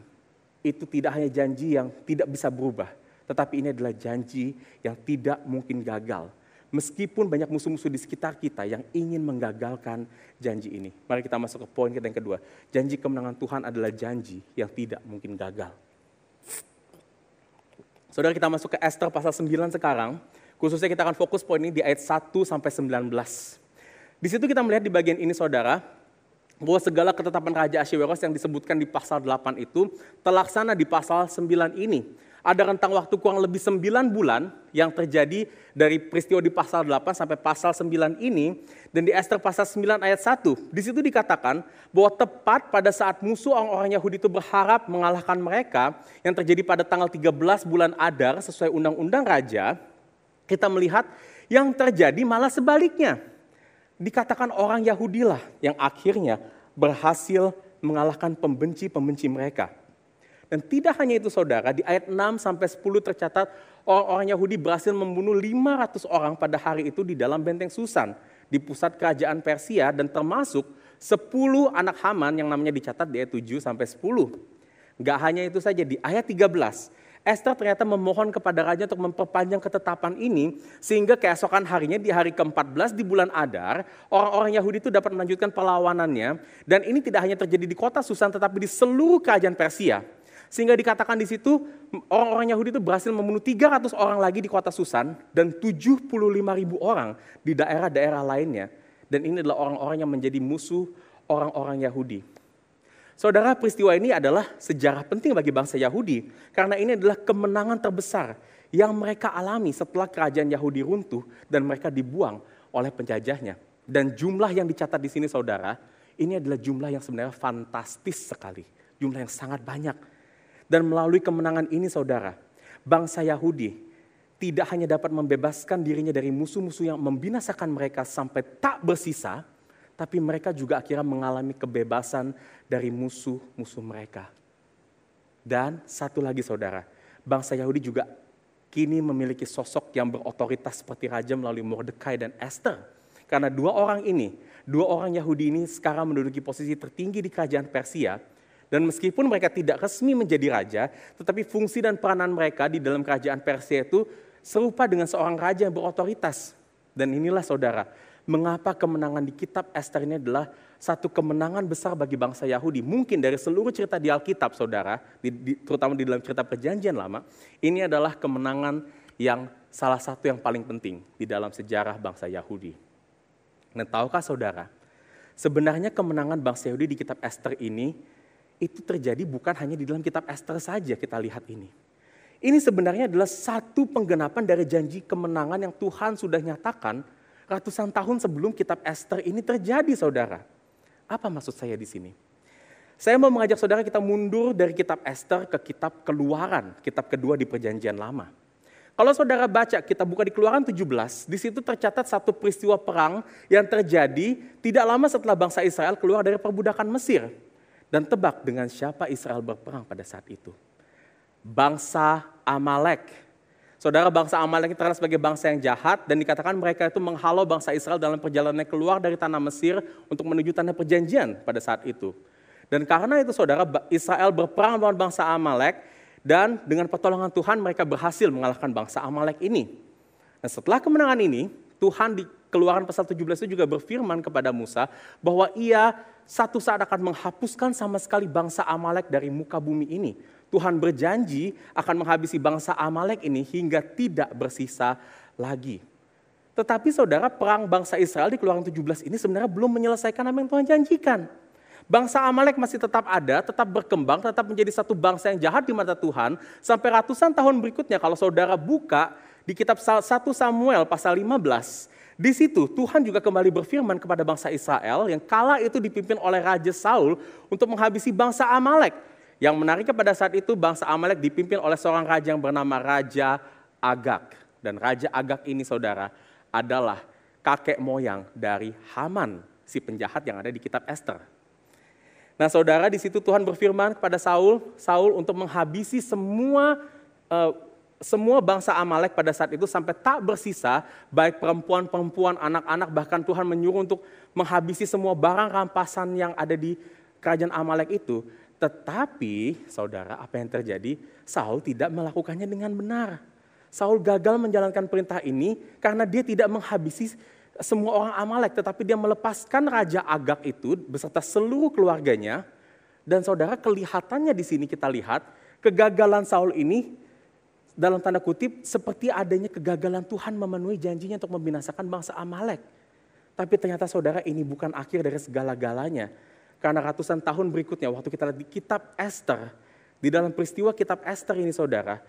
B: itu tidak hanya janji yang tidak bisa berubah, tetapi ini adalah janji yang tidak mungkin gagal. Meskipun banyak musuh-musuh di sekitar kita yang ingin menggagalkan janji ini. Mari kita masuk ke poin kita yang kedua. Janji kemenangan Tuhan adalah janji yang tidak mungkin gagal. Saudara, kita masuk ke Ester pasal 9 sekarang. Khususnya kita akan fokus poin ini di ayat 1 sampai 19. Di situ kita melihat di bagian ini saudara, bahwa segala ketetapan Raja Ahasweros yang disebutkan di pasal 8 itu terlaksana di pasal 9 ini. Ada rentang waktu kurang lebih 9 bulan yang terjadi dari peristiwa di pasal 8 sampai pasal 9 ini. Dan di Ester pasal 9 ayat 1, di situ dikatakan bahwa tepat pada saat musuh orang-orang Yahudi itu berharap mengalahkan mereka, yang terjadi pada tanggal 13 bulan Adar sesuai undang-undang raja, kita melihat yang terjadi malah sebaliknya. Dikatakan orang Yahudi lah yang akhirnya berhasil mengalahkan pembenci-pembenci mereka. Dan tidak hanya itu saudara, di ayat 6 sampai 10 tercatat orang-orang Yahudi berhasil membunuh 500 orang pada hari itu di dalam benteng Susan, di pusat kerajaan Persia, dan termasuk 10 anak Haman yang namanya dicatat di ayat 7 sampai 10. Gak hanya itu saja, di ayat 13, Ester ternyata memohon kepada raja untuk memperpanjang ketetapan ini, sehingga keesokan harinya di hari ke-14 di bulan Adar, orang-orang Yahudi itu dapat melanjutkan perlawanannya, dan ini tidak hanya terjadi di kota Susan, tetapi di seluruh kerajaan Persia. Sehingga dikatakan di situ, orang-orang Yahudi itu berhasil membunuh 300 orang lagi di kota Susan, dan 75.000 orang di daerah-daerah lainnya. Dan ini adalah orang-orang yang menjadi musuh orang-orang Yahudi. Saudara, peristiwa ini adalah sejarah penting bagi bangsa Yahudi, karena ini adalah kemenangan terbesar yang mereka alami setelah kerajaan Yahudi runtuh dan mereka dibuang oleh penjajahnya. Dan jumlah yang dicatat di sini saudara, ini adalah jumlah yang sebenarnya fantastis sekali, jumlah yang sangat banyak. Dan melalui kemenangan ini saudara, bangsa Yahudi tidak hanya dapat membebaskan dirinya dari musuh-musuh yang membinasakan mereka sampai tak bersisa, tapi mereka juga akhirnya mengalami kebebasan dari musuh-musuh mereka. Dan satu lagi saudara, bangsa Yahudi juga kini memiliki sosok yang berotoritas seperti raja melalui Mordekai dan Ester. Karena dua orang Yahudi ini sekarang menduduki posisi tertinggi di kerajaan Persia. Dan meskipun mereka tidak resmi menjadi raja, tetapi fungsi dan peranan mereka di dalam kerajaan Persia itu serupa dengan seorang raja yang berotoritas. Dan inilah saudara, mengapa kemenangan di kitab Ester ini adalah satu kemenangan besar bagi bangsa Yahudi. Mungkin dari seluruh cerita di Alkitab saudara, terutama di dalam cerita perjanjian lama, ini adalah kemenangan yang salah satu yang paling penting di dalam sejarah bangsa Yahudi. Dan tahukah saudara, sebenarnya kemenangan bangsa Yahudi di kitab Ester ini, itu terjadi bukan hanya di dalam kitab Ester saja kita lihat ini. Ini sebenarnya adalah satu penggenapan dari janji kemenangan yang Tuhan sudah nyatakan ratusan tahun sebelum kitab Ester ini terjadi, saudara. Apa maksud saya di sini? Saya mau mengajak saudara kita mundur dari kitab Ester ke kitab Keluaran, kitab kedua di Perjanjian Lama. Kalau saudara baca, kita buka di Keluaran 17, di situ tercatat satu peristiwa perang yang terjadi tidak lama setelah bangsa Israel keluar dari perbudakan Mesir. Dan tebak dengan siapa Israel berperang pada saat itu? Bangsa Amalek. Saudara, bangsa Amalek terkenal sebagai bangsa yang jahat dan dikatakan mereka itu menghalau bangsa Israel dalam perjalanannya keluar dari tanah Mesir untuk menuju tanah perjanjian pada saat itu. Dan karena itu saudara, Israel berperang melawan bangsa Amalek dan dengan pertolongan Tuhan mereka berhasil mengalahkan bangsa Amalek ini. Dan setelah kemenangan ini, Tuhan di Keluaran pasal 17 itu juga berfirman kepada Musa bahwa ia satu saat akan menghapuskan sama sekali bangsa Amalek dari muka bumi ini. Tuhan berjanji akan menghabisi bangsa Amalek ini hingga tidak bersisa lagi. Tetapi saudara, perang bangsa Israel di Keluaran 17 ini sebenarnya belum menyelesaikan apa yang Tuhan janjikan. Bangsa Amalek masih tetap ada, tetap berkembang, tetap menjadi satu bangsa yang jahat di mata Tuhan. Sampai ratusan tahun berikutnya kalau saudara buka di kitab 1 Samuel pasal 15, di situ Tuhan juga kembali berfirman kepada bangsa Israel yang kala itu dipimpin oleh Raja Saul untuk menghabisi bangsa Amalek. Yang menariknya pada saat itu bangsa Amalek dipimpin oleh seorang raja yang bernama Raja Agag. Dan Raja Agag ini saudara adalah kakek moyang dari Haman, si penjahat yang ada di kitab Ester. Nah saudara, di situ Tuhan berfirman kepada Saul untuk menghabisi semua bangsa Amalek pada saat itu sampai tak bersisa, baik perempuan-perempuan, anak-anak, bahkan Tuhan menyuruh untuk menghabisi semua barang rampasan yang ada di kerajaan Amalek itu. Tetapi saudara, apa yang terjadi? Saul tidak melakukannya dengan benar. Saul gagal menjalankan perintah ini karena dia tidak menghabisi semua orang Amalek, tetapi dia melepaskan Raja Agag itu beserta seluruh keluarganya. Dan saudara, kelihatannya di sini kita lihat kegagalan Saul ini dalam tanda kutip seperti adanya kegagalan Tuhan memenuhi janjinya untuk membinasakan bangsa Amalek. Tapi ternyata saudara, ini bukan akhir dari segala-galanya. Karena ratusan tahun berikutnya waktu kita lihat di kitab Ester, di dalam peristiwa kitab Ester ini saudara,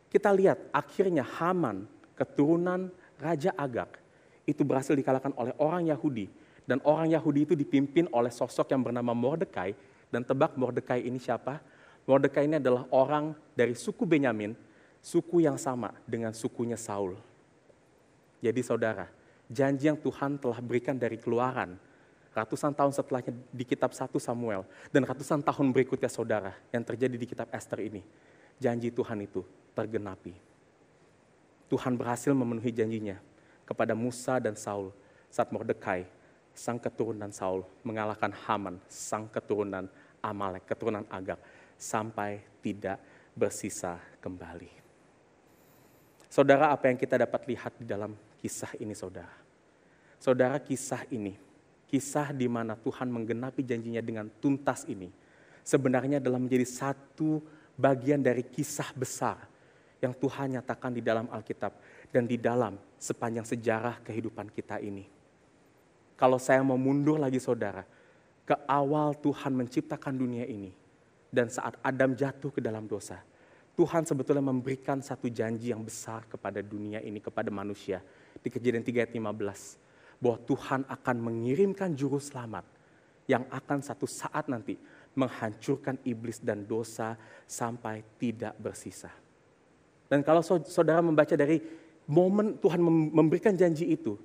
B: kita lihat akhirnya Haman, keturunan Raja Agag, itu berhasil dikalahkan oleh orang Yahudi. Dan orang Yahudi itu dipimpin oleh sosok yang bernama Mordekai. Dan tebak Mordekai ini siapa? Mordekai ini adalah orang dari suku Benyamin, suku yang sama dengan sukunya Saul. Jadi saudara, janji yang Tuhan telah berikan dari Keluaran, ratusan tahun setelahnya di kitab 1 Samuel, dan ratusan tahun berikutnya saudara, yang terjadi di kitab Ester ini, janji Tuhan itu tergenapi. Tuhan berhasil memenuhi janjinya kepada Musa dan Saul saat Mordekai, sang keturunan Saul, mengalahkan Haman, sang keturunan Amalek, keturunan Agag, sampai tidak bersisa kembali. Saudara, apa yang kita dapat lihat di dalam kisah ini saudara? Saudara, kisah ini, kisah di mana Tuhan menggenapi janjinya dengan tuntas ini, sebenarnya adalah menjadi satu bagian dari kisah besar yang Tuhan nyatakan di dalam Alkitab dan di dalam sepanjang sejarah kehidupan kita ini. Kalau saya mau mundur lagi saudara, ke awal Tuhan menciptakan dunia ini, dan saat Adam jatuh ke dalam dosa, Tuhan sebetulnya memberikan satu janji yang besar kepada dunia ini, kepada manusia. Di Kejadian 3 ayat 15, bahwa Tuhan akan mengirimkan juru selamat yang akan satu saat nanti menghancurkan iblis dan dosa sampai tidak bersisa. Dan kalau saudara membaca dari momen Tuhan memberikan janji itu,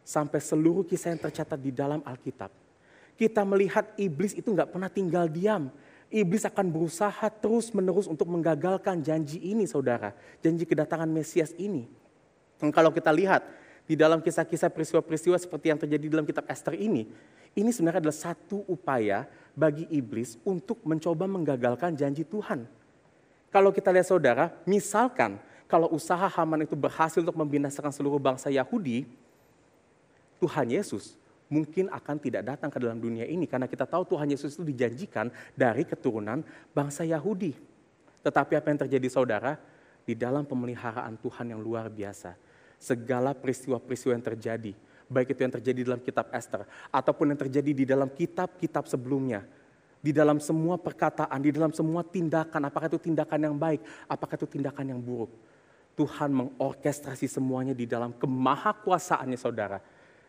B: sampai seluruh kisah yang tercatat di dalam Alkitab, kita melihat iblis itu gak pernah tinggal diam. Iblis akan berusaha terus-menerus untuk menggagalkan janji ini saudara. Janji kedatangan Mesias ini. Dan kalau kita lihat di dalam kisah-kisah peristiwa-peristiwa seperti yang terjadi dalam kitab Ester ini sebenarnya adalah satu upaya bagi iblis untuk mencoba menggagalkan janji Tuhan. Kalau kita lihat saudara, misalkan kalau usaha Haman itu berhasil untuk membinasakan seluruh bangsa Yahudi, Tuhan Yesus mungkin akan tidak datang ke dalam dunia ini. Karena kita tahu Tuhan Yesus itu dijanjikan dari keturunan bangsa Yahudi. Tetapi apa yang terjadi saudara? Di dalam pemeliharaan Tuhan yang luar biasa, segala peristiwa-peristiwa yang terjadi, baik itu yang terjadi dalam kitab Ester, ataupun yang terjadi di dalam kitab-kitab sebelumnya, di dalam semua perkataan, di dalam semua tindakan, apakah itu tindakan yang baik, apakah itu tindakan yang buruk, Tuhan mengorkestrasi semuanya di dalam kemahakuasaannya saudara,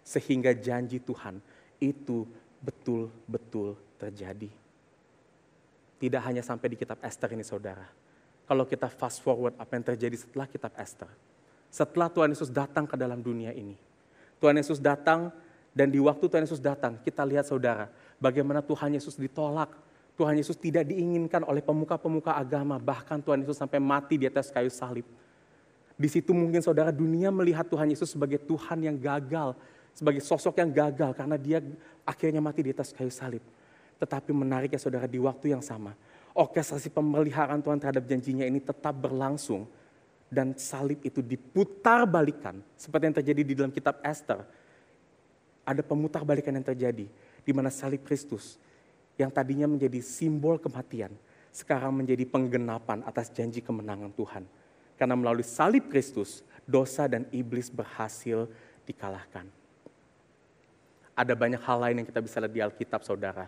B: sehingga janji Tuhan itu betul-betul terjadi. Tidak hanya sampai di kitab Ester ini saudara. Kalau kita fast forward apa yang terjadi setelah kitab Ester. Setelah Tuhan Yesus datang ke dalam dunia ini. Tuhan Yesus datang dan di waktu Tuhan Yesus datang kita lihat saudara. Bagaimana Tuhan Yesus ditolak. Tuhan Yesus tidak diinginkan oleh pemuka-pemuka agama. Bahkan Tuhan Yesus sampai mati di atas kayu salib. Di situ mungkin saudara dunia melihat Tuhan Yesus sebagai Tuhan yang gagal. Sebagai sosok yang gagal karena dia akhirnya mati di atas kayu salib. Tetapi menariknya saudara, di waktu yang sama, orkestrasi pemeliharaan Tuhan terhadap janjinya ini tetap berlangsung. Dan salib itu diputar balikan. Seperti yang terjadi di dalam kitab Ester. Ada pemutar balikan yang terjadi. Di mana salib Kristus yang tadinya menjadi simbol kematian, sekarang menjadi penggenapan atas janji kemenangan Tuhan. Karena melalui salib Kristus, dosa dan iblis berhasil dikalahkan. Ada banyak hal lain yang kita bisa lihat di Alkitab saudara.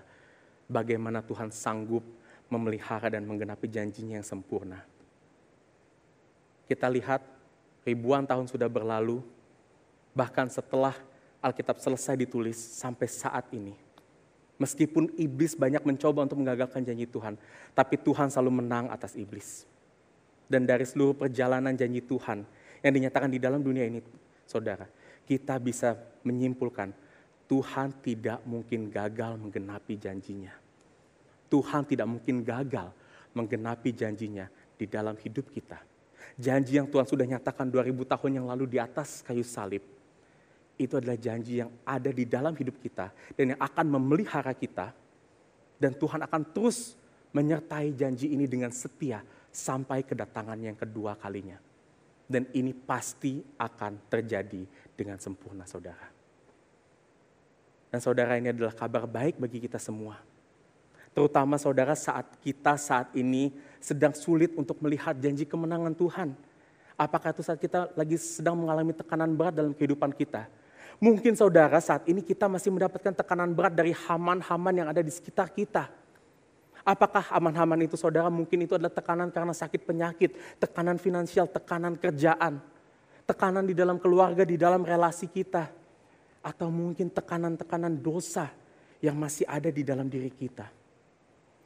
B: Bagaimana Tuhan sanggup memelihara dan menggenapi janjinya yang sempurna. Kita lihat ribuan tahun sudah berlalu. Bahkan setelah Alkitab selesai ditulis sampai saat ini. Meskipun iblis banyak mencoba untuk menggagalkan janji Tuhan. Tapi Tuhan selalu menang atas iblis. Dan dari seluruh perjalanan janji Tuhan yang dinyatakan di dalam dunia ini saudara. Kita bisa menyimpulkan Tuhan tidak mungkin gagal menggenapi janjinya. Tuhan tidak mungkin gagal menggenapi janjinya di dalam hidup kita. Janji yang Tuhan sudah nyatakan 2000 tahun yang lalu di atas kayu salib. Itu adalah janji yang ada di dalam hidup kita dan yang akan memelihara kita. Dan Tuhan akan terus menyertai janji ini dengan setia sampai kedatangan yang kedua kalinya. Dan ini pasti akan terjadi dengan sempurna saudara. Dan saudara, ini adalah kabar baik bagi kita semua. Terutama saudara saat kita saat ini sedang sulit untuk melihat janji kemenangan Tuhan. Apakah itu saat kita lagi sedang mengalami tekanan berat dalam kehidupan kita? Mungkin saudara saat ini kita masih mendapatkan tekanan berat dari haman-haman yang ada di sekitar kita. Apakah haman-haman itu saudara mungkin itu adalah tekanan karena sakit penyakit, tekanan finansial, tekanan kerjaan, tekanan di dalam keluarga, di dalam relasi kita. Atau mungkin tekanan-tekanan dosa yang masih ada di dalam diri kita.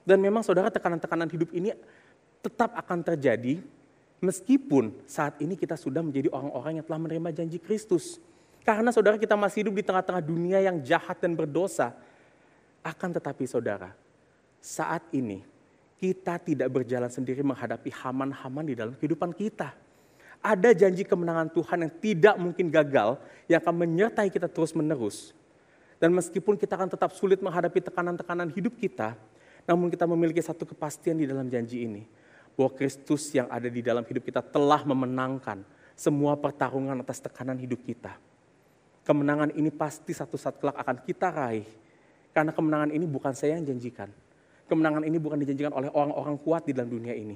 B: Dan memang saudara tekanan-tekanan hidup ini tetap akan terjadi meskipun saat ini kita sudah menjadi orang-orang yang telah menerima janji Kristus. Karena saudara kita masih hidup di tengah-tengah dunia yang jahat dan berdosa. Akan tetapi saudara, saat ini kita tidak berjalan sendiri menghadapi haman-haman di dalam kehidupan kita. Ada janji kemenangan Tuhan yang tidak mungkin gagal, yang akan menyertai kita terus-menerus. Dan meskipun kita akan tetap sulit menghadapi tekanan-tekanan hidup kita, namun kita memiliki satu kepastian di dalam janji ini. Bahwa Kristus yang ada di dalam hidup kita telah memenangkan semua pertarungan atas tekanan hidup kita. Kemenangan ini pasti satu saat kelak akan kita raih. Karena kemenangan ini bukan saya yang janjikan. Kemenangan ini bukan dijanjikan oleh orang-orang kuat di dalam dunia ini.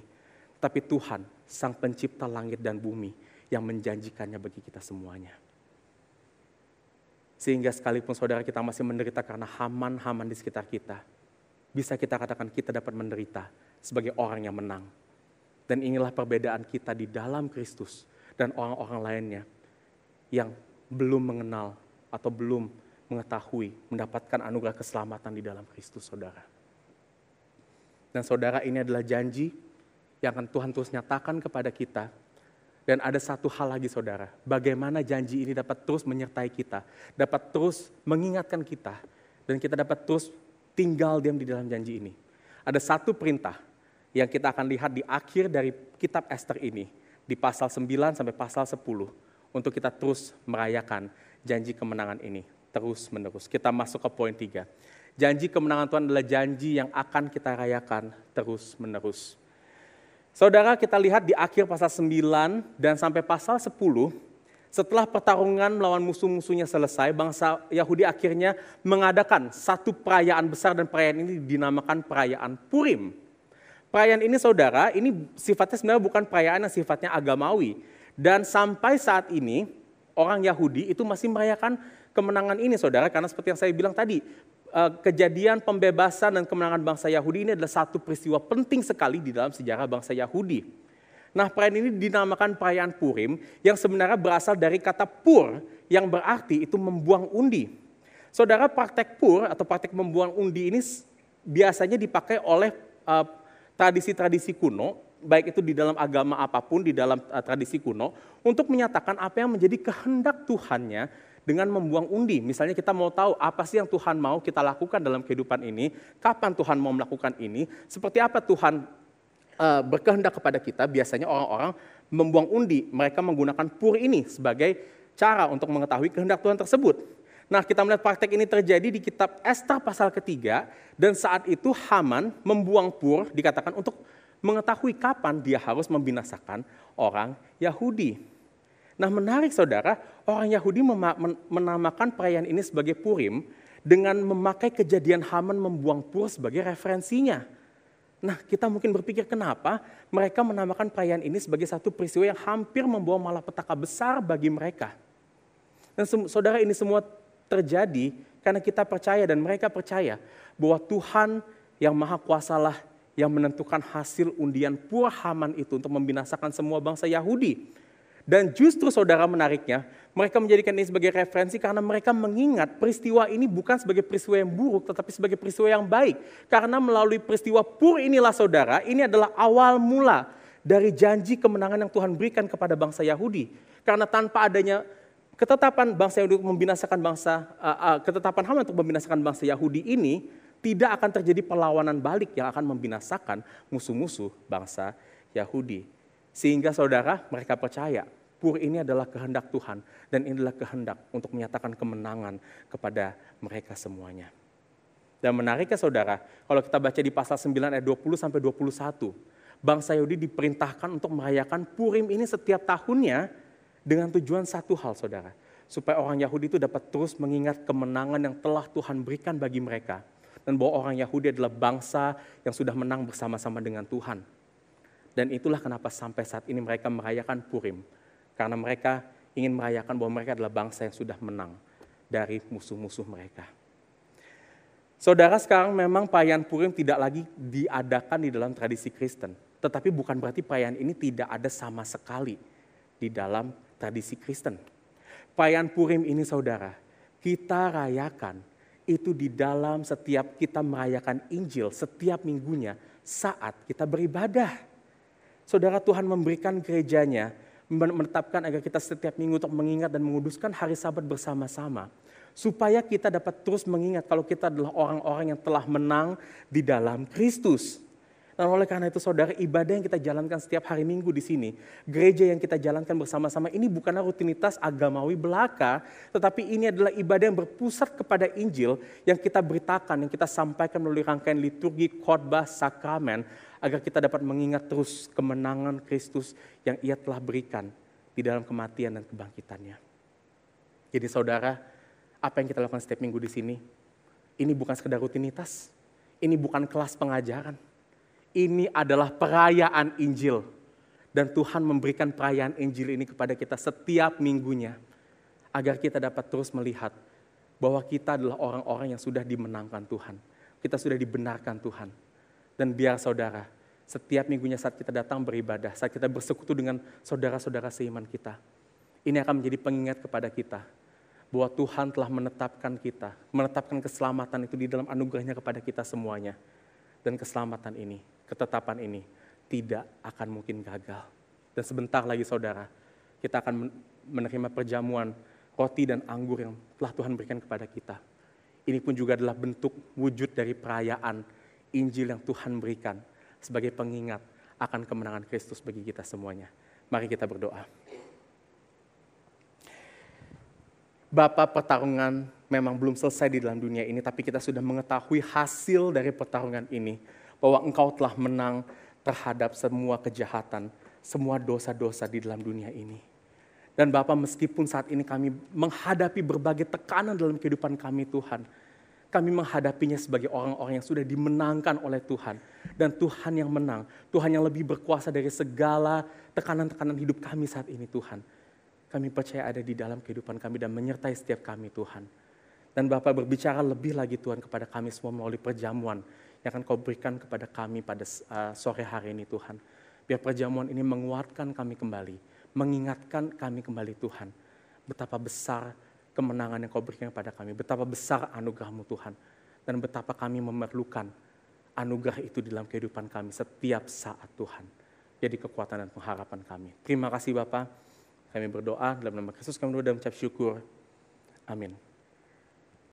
B: Tapi Tuhan, Sang Pencipta langit dan bumi yang menjanjikannya bagi kita semuanya. Sehingga sekalipun saudara kita masih menderita karena haman-haman di sekitar kita, bisa kita katakan kita dapat menderita sebagai orang yang menang. Dan inilah perbedaan kita di dalam Kristus dan orang-orang lainnya yang belum mengenal atau belum mengetahui, mendapatkan anugerah keselamatan di dalam Kristus, saudara. Dan saudara, ini adalah janji yang akan Tuhan terus nyatakan kepada kita. Dan ada satu hal lagi saudara, bagaimana janji ini dapat terus menyertai kita, dapat terus mengingatkan kita, dan kita dapat terus tinggal diam di dalam janji ini. Ada satu perintah yang kita akan lihat di akhir dari kitab Ester ini, di pasal 9 sampai pasal 10, untuk kita terus merayakan janji kemenangan ini, terus menerus. Kita masuk ke poin 3. Janji kemenangan Tuhan adalah janji yang akan kita rayakan terus menerus. Saudara, kita lihat di akhir pasal 9 dan sampai pasal 10, setelah pertarungan melawan musuh-musuhnya selesai, bangsa Yahudi akhirnya mengadakan satu perayaan besar dan perayaan ini dinamakan perayaan Purim. Perayaan ini saudara, ini sifatnya sebenarnya bukan perayaan yang sifatnya agamawi. Dan sampai saat ini, orang Yahudi itu masih merayakan kemenangan ini saudara, karena seperti yang saya bilang tadi, kejadian pembebasan dan kemenangan bangsa Yahudi ini adalah satu peristiwa penting sekali di dalam sejarah bangsa Yahudi. Nah, perayaan ini dinamakan perayaan Purim yang sebenarnya berasal dari kata pur yang berarti itu membuang undi. Saudara, praktek pur atau praktek membuang undi ini biasanya dipakai oleh tradisi-tradisi kuno, baik itu di dalam agama apapun, di dalam tradisi kuno, untuk menyatakan apa yang menjadi kehendak Tuhannya dengan membuang undi. Misalnya kita mau tahu apa sih yang Tuhan mau kita lakukan dalam kehidupan ini, kapan Tuhan mau melakukan ini, seperti apa Tuhan berkehendak kepada kita. Biasanya orang-orang membuang undi, mereka menggunakan pur ini sebagai cara untuk mengetahui kehendak Tuhan tersebut. Nah, kita melihat praktek ini terjadi di kitab Ester pasal ketiga, dan saat itu Haman membuang pur, dikatakan untuk mengetahui kapan dia harus membinasakan orang Yahudi. Nah, menarik saudara, orang Yahudi menamakan perayaan ini sebagai Purim dengan memakai kejadian Haman membuang pur sebagai referensinya. Nah, kita mungkin berpikir kenapa mereka menamakan perayaan ini sebagai satu peristiwa yang hampir membawa malapetaka besar bagi mereka. Dan saudara, ini semua terjadi karena kita percaya dan mereka percaya bahwa Tuhan yang Maha Kuasalah yang menentukan hasil undian pur Haman itu untuk membinasakan semua bangsa Yahudi. Dan justru saudara, menariknya, mereka menjadikan ini sebagai referensi karena mereka mengingat peristiwa ini bukan sebagai peristiwa yang buruk, tetapi sebagai peristiwa yang baik. Karena melalui peristiwa pur inilah saudara, ini adalah awal mula dari janji kemenangan yang Tuhan berikan kepada bangsa Yahudi. Karena tanpa adanya ketetapan bangsa Yahudi untuk membinasakan ketetapan Haman untuk membinasakan bangsa Yahudi ini, tidak akan terjadi perlawanan balik yang akan membinasakan musuh-musuh bangsa Yahudi. Sehingga saudara, mereka percaya pur ini adalah kehendak Tuhan dan ini adalah kehendak untuk menyatakan kemenangan kepada mereka semuanya. Dan menariknya saudara, kalau kita baca di pasal 9 ayat 20 sampai 21, bangsa Yahudi diperintahkan untuk merayakan Purim ini setiap tahunnya dengan tujuan satu hal saudara, supaya orang Yahudi itu dapat terus mengingat kemenangan yang telah Tuhan berikan bagi mereka. Dan bahwa orang Yahudi adalah bangsa yang sudah menang bersama-sama dengan Tuhan. Dan itulah kenapa sampai saat ini mereka merayakan Purim. Karena mereka ingin merayakan bahwa mereka adalah bangsa yang sudah menang dari musuh-musuh mereka. Saudara, sekarang memang perayaan Purim tidak lagi diadakan di dalam tradisi Kristen. Tetapi bukan berarti perayaan ini tidak ada sama sekali di dalam tradisi Kristen. Perayaan Purim ini saudara, kita rayakan itu di dalam setiap kita merayakan Injil setiap minggunya saat kita beribadah. Saudara, Tuhan memberikan gerejanya, menetapkan agar kita setiap minggu untuk mengingat dan menguduskan hari Sabat bersama-sama. Supaya kita dapat terus mengingat kalau kita adalah orang-orang yang telah menang di dalam Kristus. Dan oleh karena itu saudara, ibadah yang kita jalankan setiap hari Minggu di sini, gereja yang kita jalankan bersama-sama ini bukanlah rutinitas agamawi belaka, tetapi ini adalah ibadah yang berpusat kepada Injil yang kita beritakan, yang kita sampaikan melalui rangkaian liturgi, khotbah, sakramen, agar kita dapat mengingat terus kemenangan Kristus yang Ia telah berikan di dalam kematian dan kebangkitannya. Jadi saudara, apa yang kita lakukan setiap minggu di sini, ini bukan sekedar rutinitas, ini bukan kelas pengajaran. Ini adalah perayaan Injil. Dan Tuhan memberikan perayaan Injil ini kepada kita setiap minggunya. Agar kita dapat terus melihat bahwa kita adalah orang-orang yang sudah dimenangkan Tuhan. Kita sudah dibenarkan Tuhan. Dan biar saudara, setiap minggunya saat kita datang beribadah, saat kita bersekutu dengan saudara-saudara seiman kita, ini akan menjadi pengingat kepada kita bahwa Tuhan telah menetapkan kita, menetapkan keselamatan itu di dalam anugerahnya kepada kita semuanya. Dan keselamatan ini, ketetapan ini tidak akan mungkin gagal. Dan sebentar lagi saudara, kita akan menerima perjamuan roti dan anggur yang telah Tuhan berikan kepada kita. Ini pun juga adalah bentuk wujud dari perayaan Injil yang Tuhan berikan sebagai pengingat akan kemenangan Kristus bagi kita semuanya. Mari kita berdoa. Bapa, pertarungan memang belum selesai di dalam dunia ini, tapi kita sudah mengetahui hasil dari pertarungan ini, bahwa Engkau telah menang terhadap semua kejahatan, semua dosa-dosa di dalam dunia ini. Dan Bapa, meskipun saat ini kami menghadapi berbagai tekanan dalam kehidupan kami Tuhan, kami menghadapinya sebagai orang-orang yang sudah dimenangkan oleh Tuhan. Dan Tuhan yang menang, Tuhan yang lebih berkuasa dari segala tekanan-tekanan hidup kami saat ini Tuhan. Kami percaya ada di dalam kehidupan kami dan menyertai setiap kami Tuhan. Dan Bapa, berbicara lebih lagi Tuhan kepada kami semua melalui perjamuan yang akan Kau berikan kepada kami pada sore hari ini Tuhan. Biar perjamuan ini menguatkan kami kembali, mengingatkan kami kembali Tuhan. Betapa besar kemenangan yang Kau berikan kepada kami, betapa besar anugerah-Mu Tuhan. Dan betapa kami memerlukan anugerah itu di dalam kehidupan kami setiap saat Tuhan. Jadi kekuatan dan pengharapan kami. Terima kasih Bapa. Kami berdoa dalam nama Kristus, kami berdoa dan mengucap syukur. Amin.